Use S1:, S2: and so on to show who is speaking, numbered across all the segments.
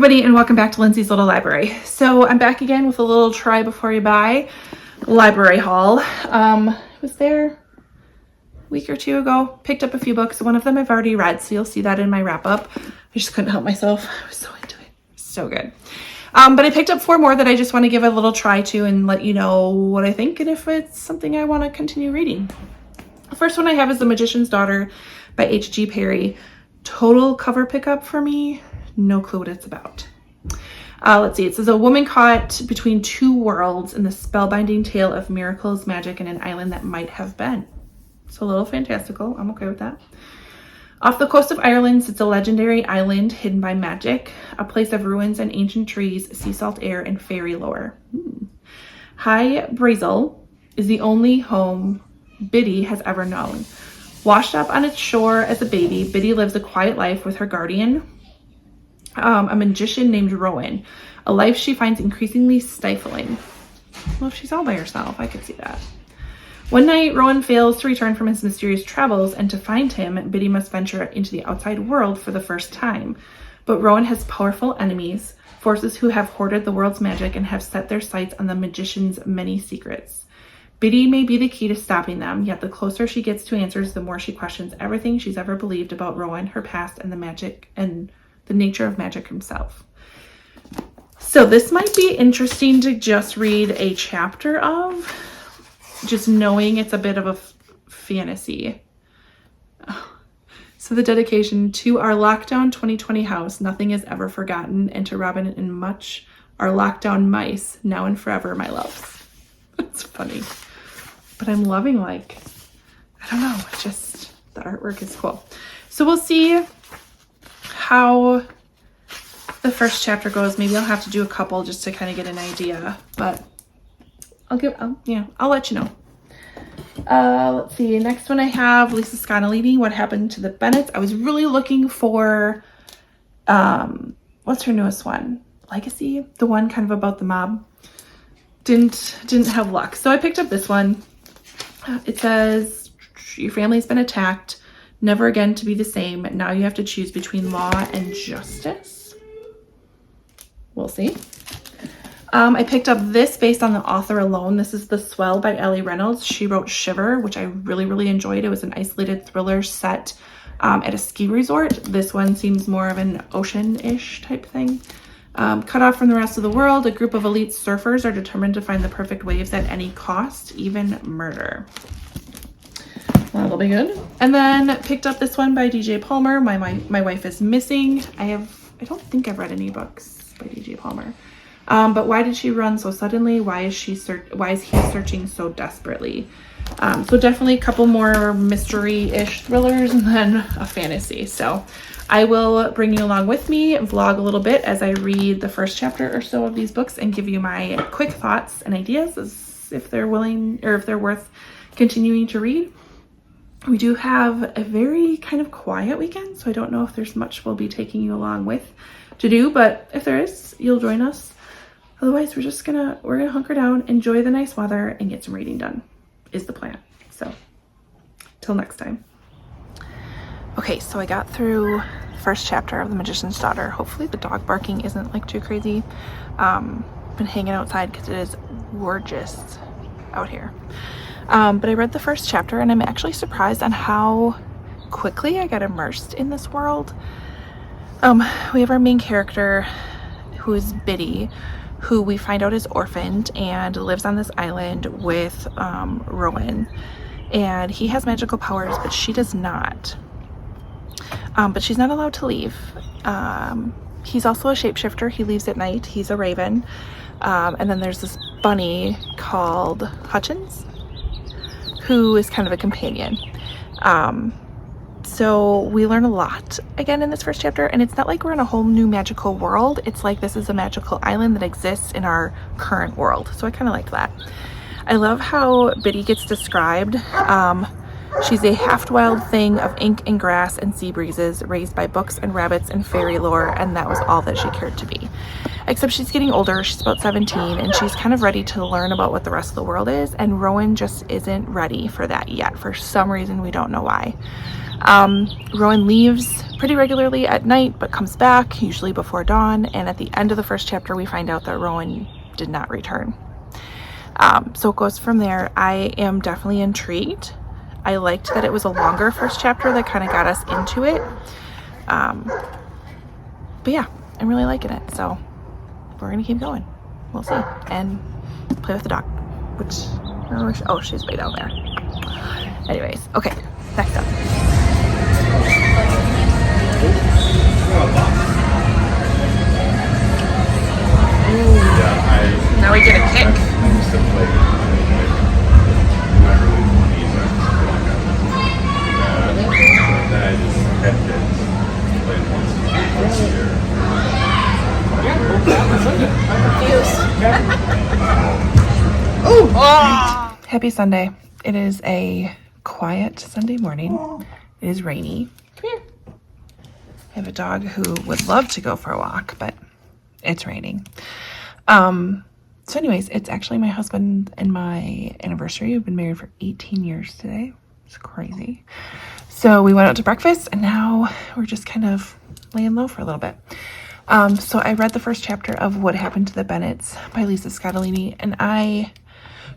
S1: everybody, and welcome back to Lindsey's Little Library. So I'm back again with a little try before you buy library haul. Was there a week or two ago, picked up a few books. One of them I've already read, so you'll see that in my wrap up. I just couldn't help myself. I was so into it. So good. But I picked up 4 more that I just want to give a little try to and let you know what I think and if it's something I want to continue reading. The first one I have is The Magician's Daughter by H.G. Perry. Total cover pickup for me. No clue what it's about. Let's see. It says a woman caught between 2 worlds in the spellbinding tale of miracles, magic, and an island that might have been. It's a little fantastical. I'm okay with that. Off the coast of Ireland sits a legendary island hidden by magic, a place of ruins and ancient trees, sea salt air, and fairy lore. High Brazel is the only home Biddy has ever known. Washed up on its shore as a baby, Biddy lives a quiet life with her guardian, a magician named Rowan, a life she finds increasingly stifling. Well, if she's all by herself, I could see that. One night, Rowan fails to return from his mysterious travels, and to find him, Biddy must venture into the outside world for the first time. But Rowan has powerful enemies, forces who have hoarded the world's magic and have set their sights on the magician's many secrets. Biddy may be the key to stopping them, yet the closer she gets to answers, the more she questions everything she's ever believed about Rowan, her past, and the magic and the nature of magic himself. So this might be interesting to just read a chapter of, just knowing it's a bit of a fantasy. So the dedication: to our lockdown 2020 house, nothing is ever forgotten, and to Robin and Much, our lockdown mice, now and forever, my loves. That's funny. But I'm loving, like, I don't know, just the artwork is cool. So we'll see how the first chapter goes. Maybe I'll have to do a couple just to kind of get an idea, but I'll let you know. Let's see. Next one I have Lisa Sconolini, What Happened to the Bennetts. I was really looking for, what's her newest one? Legacy, the one kind of about the mob. Didn't have luck. So I picked up this one. It says, your family's been attacked, never again to be the same. Now you have to choose between law and justice. We'll see. I picked up this based on the author alone. This is The Swell by Ellie Reynolds. She wrote Shiver, which I really, really enjoyed. It was an isolated thriller set at a ski resort. This one seems more of an ocean-ish type thing. Cut off from the rest of the world, a group of elite surfers are determined to find the perfect waves at any cost, even murder. Well, that'll be good. And then picked up this one by DJ Palmer, My Wife is Missing. I don't think I've read any books by DJ Palmer. But why did she run so suddenly? Why is he searching so desperately? So definitely a couple more mystery-ish thrillers and then a fantasy. So I will bring you along with me and vlog a little bit as I read the first chapter or so of these books and give you my quick thoughts and ideas as if they're willing or if they're worth continuing to read. We do have a very kind of quiet weekend, so I don't know if there's much we'll be taking you along with to do, but if there is, you'll join us. Otherwise, we're gonna hunker down, enjoy the nice weather, and get some reading done is the plan. So till next time. Okay, so I got through the first chapter of The Magician's Daughter. Hopefully the dog barking isn't like too crazy. Been hanging outside because it is gorgeous out here. But I read the first chapter and I'm actually surprised on how quickly I got immersed in this world. We have our main character who is Biddy, who we find out is orphaned and lives on this island with Rowan. And he has magical powers, but she does not. But she's not allowed to leave. He's also a shapeshifter. He leaves at night. He's a raven. And then there's this bunny called Hutchins, who is kind of a companion. So we learn a lot again in this first chapter, and it's not like we're in a whole new magical world. It's like this is a magical island that exists in our current world. So I kind of like that. I love how Biddy gets described. She's a half-wild thing of ink and grass and sea breezes, raised by books and rabbits and fairy lore, and that was all that she cared to be. Except she's getting older, she's about 17, and she's kind of ready to learn about what the rest of the world is, and Rowan just isn't ready for that yet. For some reason, we don't know why. Rowan leaves pretty regularly at night, but comes back usually before dawn. And at the end of the first chapter, we find out that Rowan did not return. So it goes from there. I am definitely intrigued. I liked that it was a longer first chapter that kind of got us into it. But yeah, I'm really liking it. So we're gonna keep going. We'll see. And play with the dog, which, oh, she's way down there. Anyways, okay, next up. Now we get a kick. Happy Sunday. It is a quiet Sunday morning. It is rainy. Come here. I have a dog who would love to go for a walk, but it's raining. So anyways, it's actually my husband and my anniversary. We've been married for 18 years today. It's crazy. So we went out to breakfast and now we're just kind of laying low for a little bit. So I read the first chapter of What Happened to the Bennetts by Lisa Scottolini, and I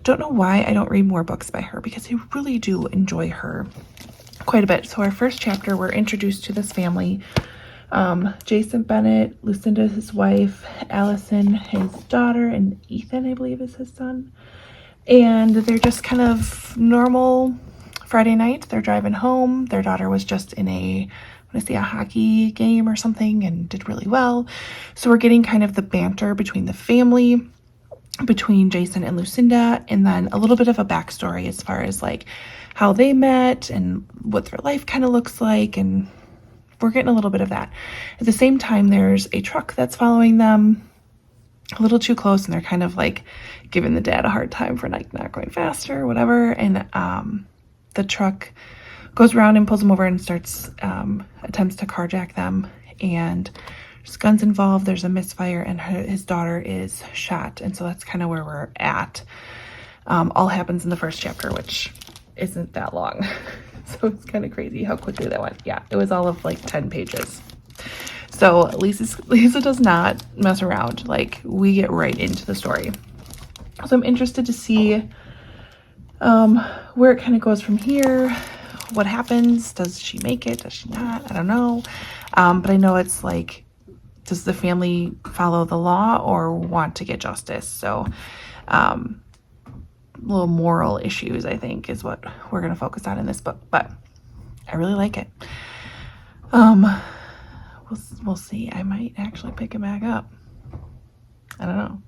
S1: don't know why I don't read more books by her, because I really do enjoy her quite a bit. So our first chapter, we're introduced to this family. Jason Bennett, Lucinda, his wife, Allison, his daughter, and Ethan, I believe, is his son. And they're just kind of normal Friday night. They're driving home. Their daughter was just in a hockey game or something and did really well. So we're getting kind of the banter between the family, between Jason and Lucinda, and then a little bit of a backstory as far as like how they met and what their life kind of looks like, and we're getting a little bit of that. At the same time, there's a truck that's following them a little too close, and they're kind of like giving the dad a hard time for like not going faster or whatever. And the truck goes around and pulls them over and starts attempts to carjack them, and there's guns involved. There's a misfire, and his daughter is shot. And so that's kind of where we're at. All happens in the first chapter, which isn't that long. So it's kind of crazy how quickly that went. Yeah, it was all of like 10 pages. So Lisa does not mess around. Like, we get right into the story. So I'm interested to see where it kind of goes from here. What happens? Does she make it? Does she not? I don't know. But I know it's like, does the family follow the law or want to get justice? So little moral issues, I think, is what we're going to focus on in this book, but I really like it. We'll see. I might actually pick it back up. I don't know.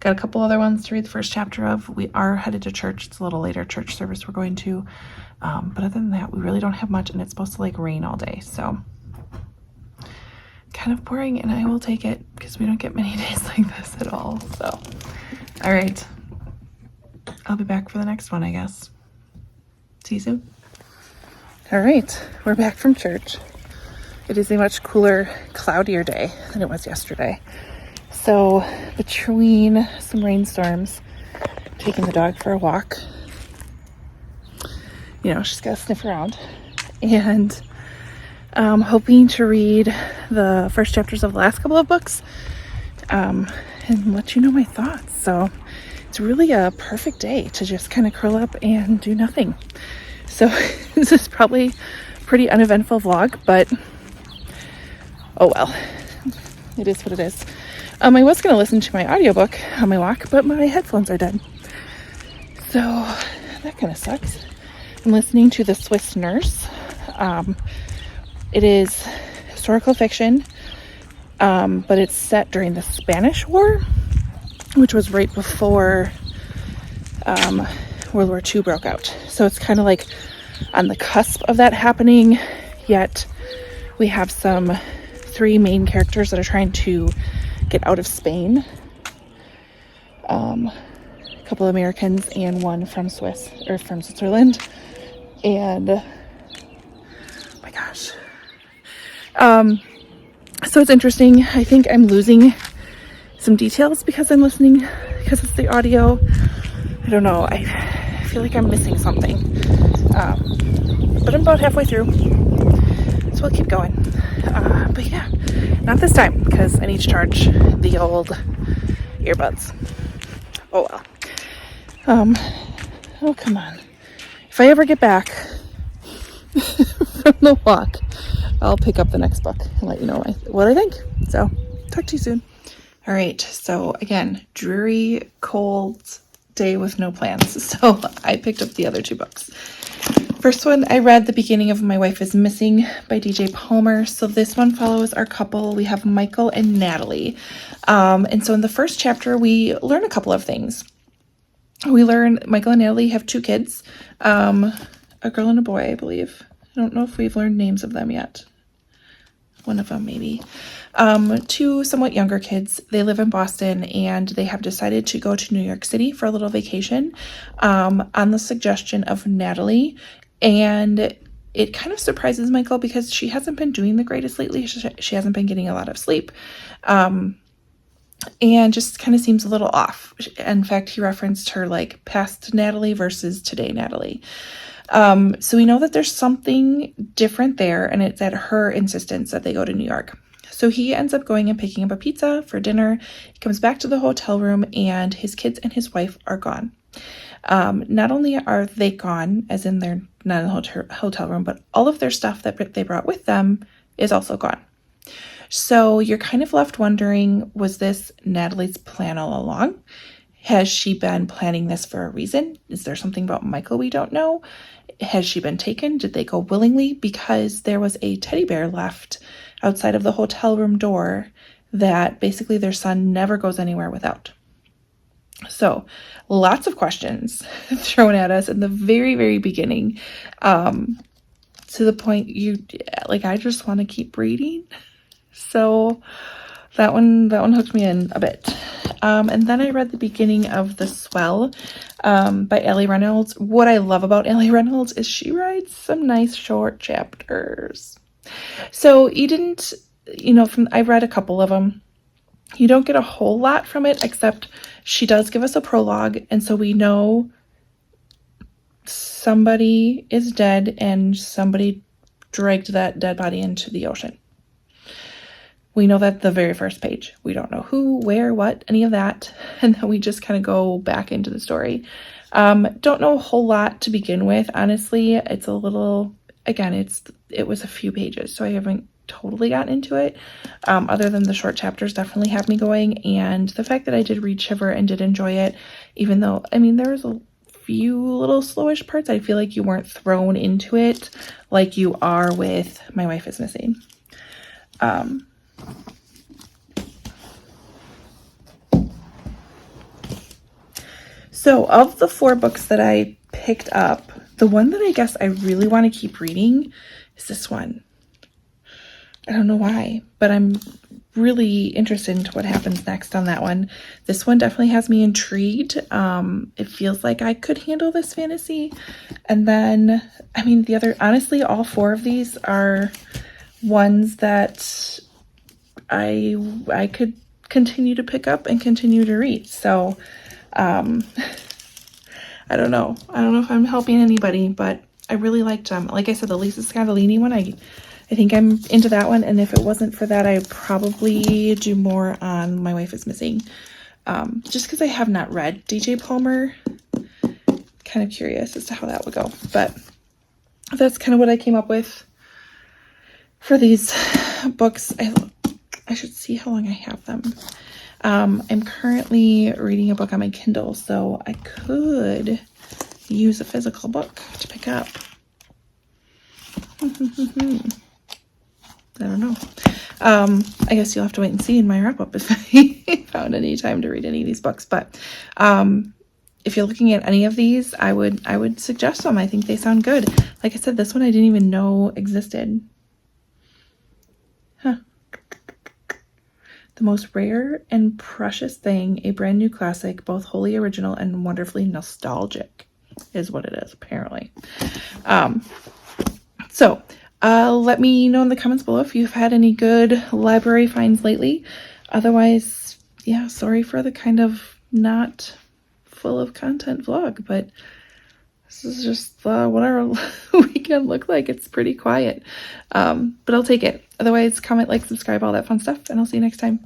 S1: Got a couple other ones to read the first chapter of. We are headed to church. It's a little later church service we're going to. But other than that, we really don't have much, and it's supposed to like rain all day. So kind of boring, and I will take it because we don't get many days like this at all. So, all right. I'll be back for the next one, I guess. See you soon. All right, we're back from church. It is a much cooler, cloudier day than it was yesterday. So between some rainstorms, taking the dog for a walk, you know, she's got to sniff around, and hoping to read the first chapters of the last couple of books and let you know my thoughts. So it's really a perfect day to just kind of curl up and do nothing. So this is probably a pretty uneventful vlog, but oh well, it is what it is. I was going to listen to my audiobook on my walk, but my headphones are dead. So that kind of sucks. I'm listening to The Swiss Nurse. It is historical fiction, but it's set during the Spanish War, which was right before World War II broke out. So it's kind of like on the cusp of that happening, yet we have some 3 main characters that are trying to get out of Spain. A couple Americans and one from Switzerland. And oh my gosh. So it's interesting. I think I'm losing some details because it's the audio. I don't know. I feel like I'm missing something. But I'm about halfway through. So we'll keep going. But yeah, not this time because I need to charge the old earbuds. Oh well. Oh come on. If I ever get back from the walk, I'll pick up the next book and let you know what I think. So, talk to you soon. All right, so again, dreary, cold day with no plans. So I picked up the other 2 books. First one, I read the beginning of My Wife is Missing by DJ Palmer. So this one follows our couple. We have Michael and Natalie. And so in the first chapter, we learn a couple of things. We learn Michael and Natalie have 2 kids, a girl and a boy, I believe. I don't know if we've learned names of them yet. One of them, maybe. 2 somewhat younger kids. They live in Boston, and they have decided to go to New York City for a little vacation on the suggestion of Natalie. And it kind of surprises Michael because she hasn't been doing the greatest lately. She hasn't been getting a lot of sleep. And just kind of seems a little off. In fact, he referenced her like past Natalie versus today Natalie. So we know that there's something different there, and it's at her insistence that they go to New York. So he ends up going and picking up a pizza for dinner. He comes back to the hotel room, and his kids and his wife are gone. Not only are they gone, as in they're not in the hotel room, but all of their stuff that they brought with them is also gone. So you're kind of left wondering, was this Natalie's plan all along? Has she been planning this for a reason? Is there something about Michael we don't know? Has she been taken? Did they go willingly? Because there was a teddy bear left outside of the hotel room door that basically their son never goes anywhere without. So lots of questions thrown at us in the very, very beginning, to the point I just want to keep reading. So that one hooked me in a bit. And then I read the beginning of The Swell by Allie Reynolds. What I love about Allie Reynolds is she writes some nice short chapters. So you didn't, I read a couple of them. You don't get a whole lot from it, except she does give us a prologue. And so we know somebody is dead and somebody dragged that dead body into the ocean. We know that the very first page. We don't know who, where, what, any of that. And then we just kind of go back into the story. Don't know a whole lot to begin with. Honestly, it's a little, again, it was a few pages, so I haven't totally gotten into it. Other than the short chapters definitely have me going. And the fact that I did read Shiver and did enjoy it, even though, there was a few little slowish parts. I feel like you weren't thrown into it like you are with My Wife is Missing. So of the 4 books that I picked up, the one that I guess I really want to keep reading is this one. I don't know why, but I'm really interested into what happens next on that one. This one definitely has me intrigued. It feels like I could handle this fantasy. And then, the other, honestly, all 4 of these are ones that I could continue to pick up and continue to read. So, I don't know. I don't know if I'm helping anybody, but I really liked them. Like I said, the Lisa Scandalini one, I think I'm into that one. And if it wasn't for that, I'd probably do more on My Wife is Missing. Just because I have not read DJ Palmer. Kind of curious as to how that would go. But that's kind of what I came up with for these books. I should see how long I have them. I'm currently reading a book on my Kindle, so I could use a physical book to pick up. I don't know. I guess you'll have to wait and see in my wrap-up if I found any time to read any of these books. But if you're looking at any of these, I would suggest them. I think they sound good. Like I said, this one I didn't even know existed. Huh. The most rare and precious thing, a brand new classic, both wholly original and wonderfully nostalgic, is what it is, apparently. So let me know in the comments below if you've had any good library finds lately. Otherwise, yeah, sorry for the kind of not full of content vlog, but this is just what our weekend looked like. It's pretty quiet, but I'll take it. Otherwise, comment, like, subscribe, all that fun stuff, and I'll see you next time.